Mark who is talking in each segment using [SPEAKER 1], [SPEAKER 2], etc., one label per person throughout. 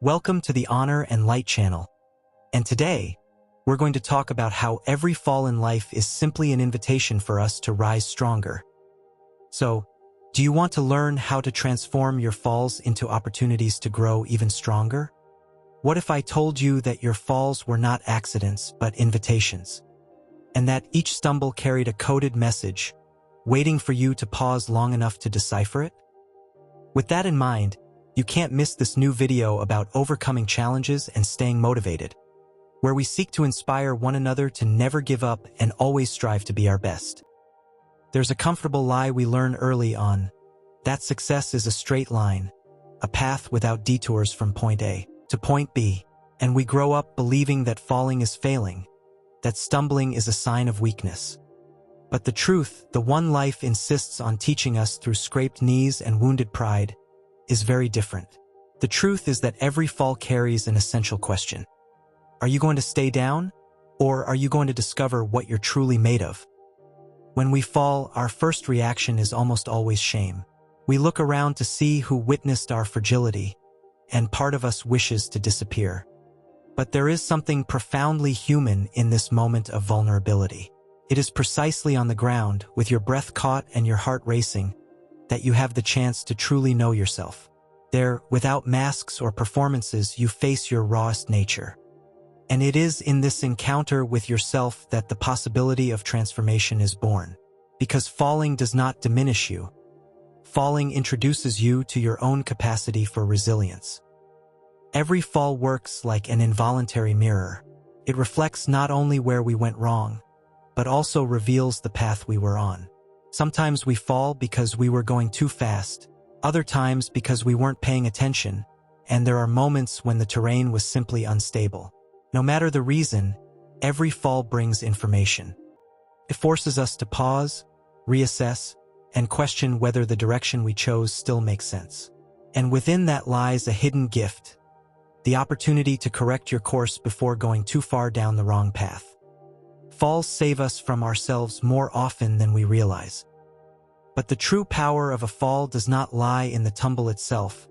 [SPEAKER 1] Welcome to the Honor and Light channel. And today, we're going to talk about how every fall in life is simply an invitation for us to rise stronger. So, do you want to learn how to transform your falls into opportunities to grow even stronger? What if I told you that your falls were not accidents, but invitations? And that each stumble carried a coded message, waiting for you to pause long enough to decipher it? With that in mind, you can't miss this new video about overcoming challenges and staying motivated, where we seek to inspire one another to never give up and always strive to be our best. There's a comfortable lie we learn early on, that success is a straight line, a path without detours from point A to point B, and we grow up believing that falling is failing, that stumbling is a sign of weakness. But the truth, the one life insists on teaching us through scraped knees and wounded pride, is very different. The truth is that every fall carries an essential question. Are you going to stay down, or are you going to discover what you're truly made of? When we fall, our first reaction is almost always shame. We look around to see who witnessed our fragility, and part of us wishes to disappear. But there is something profoundly human in this moment of vulnerability. It is precisely on the ground, with your breath caught and your heart racing, that you have the chance to truly know yourself. There, without masks or performances, you face your rawest nature. And it is in this encounter with yourself that the possibility of transformation is born. Because falling does not diminish you. Falling introduces you to your own capacity for resilience. Every fall works like an involuntary mirror. It reflects not only where we went wrong, but also reveals the path we were on. Sometimes we fall because we were going too fast, other times because we weren't paying attention, and there are moments when the terrain was simply unstable. No matter the reason, every fall brings information. It forces us to pause, reassess, and question whether the direction we chose still makes sense. And within that lies a hidden gift, the opportunity to correct your course before going too far down the wrong path. Falls save us from ourselves more often than we realize. But the true power of a fall does not lie in the tumble itself.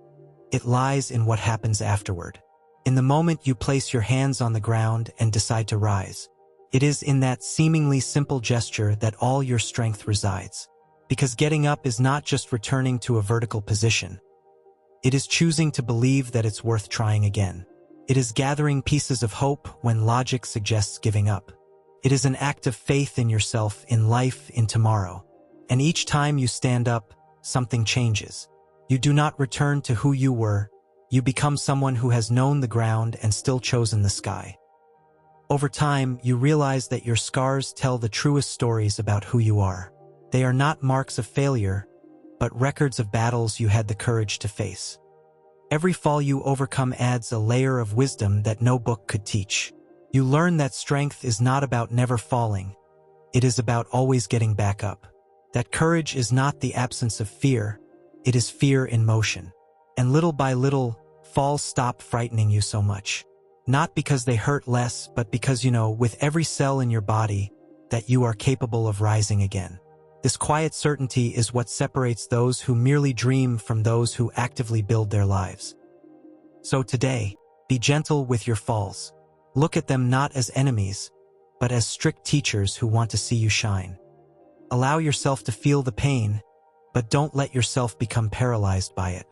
[SPEAKER 1] It lies in what happens afterward. In the moment you place your hands on the ground and decide to rise. It is in that seemingly simple gesture that all your strength resides. Because getting up is not just returning to a vertical position. It is choosing to believe that it's worth trying again. It is gathering pieces of hope when logic suggests giving up. It is an act of faith in yourself, in life, in tomorrow. And each time you stand up, something changes. You do not return to who you were. You become someone who has known the ground and still chosen the sky. Over time, you realize that your scars tell the truest stories about who you are. They are not marks of failure, but records of battles you had the courage to face. Every fall you overcome adds a layer of wisdom that no book could teach. You learn that strength is not about never falling. It is about always getting back up. That courage is not the absence of fear. It is fear in motion. And little by little, falls stop frightening you so much. Not because they hurt less, but because you know, with every cell in your body, that you are capable of rising again. This quiet certainty is what separates those who merely dream from those who actively build their lives. So today, be gentle with your falls. Look at them not as enemies, but as strict teachers who want to see you shine. Allow yourself to feel the pain, but don't let yourself become paralyzed by it.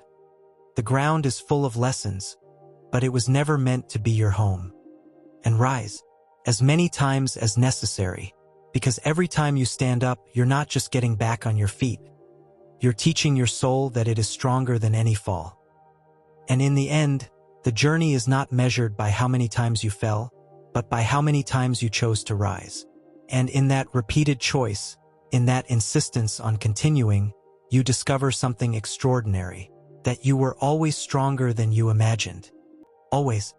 [SPEAKER 1] The ground is full of lessons, but it was never meant to be your home. And rise, as many times as necessary, because every time you stand up, you're not just getting back on your feet. You're teaching your soul that it is stronger than any fall. And in the end, the journey is not measured by how many times you fell, but by how many times you chose to rise. And in that repeated choice, in that insistence on continuing, you discover something extraordinary, that you were always stronger than you imagined. Always.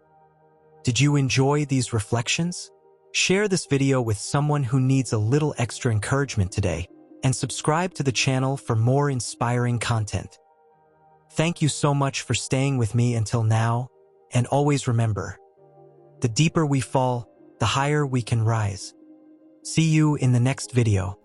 [SPEAKER 1] Did you enjoy these reflections? Share this video with someone who needs a little extra encouragement today, and subscribe to the channel for more inspiring content. Thank you so much for staying with me until now, and always remember, the deeper we fall, the higher we can rise. See you in the next video.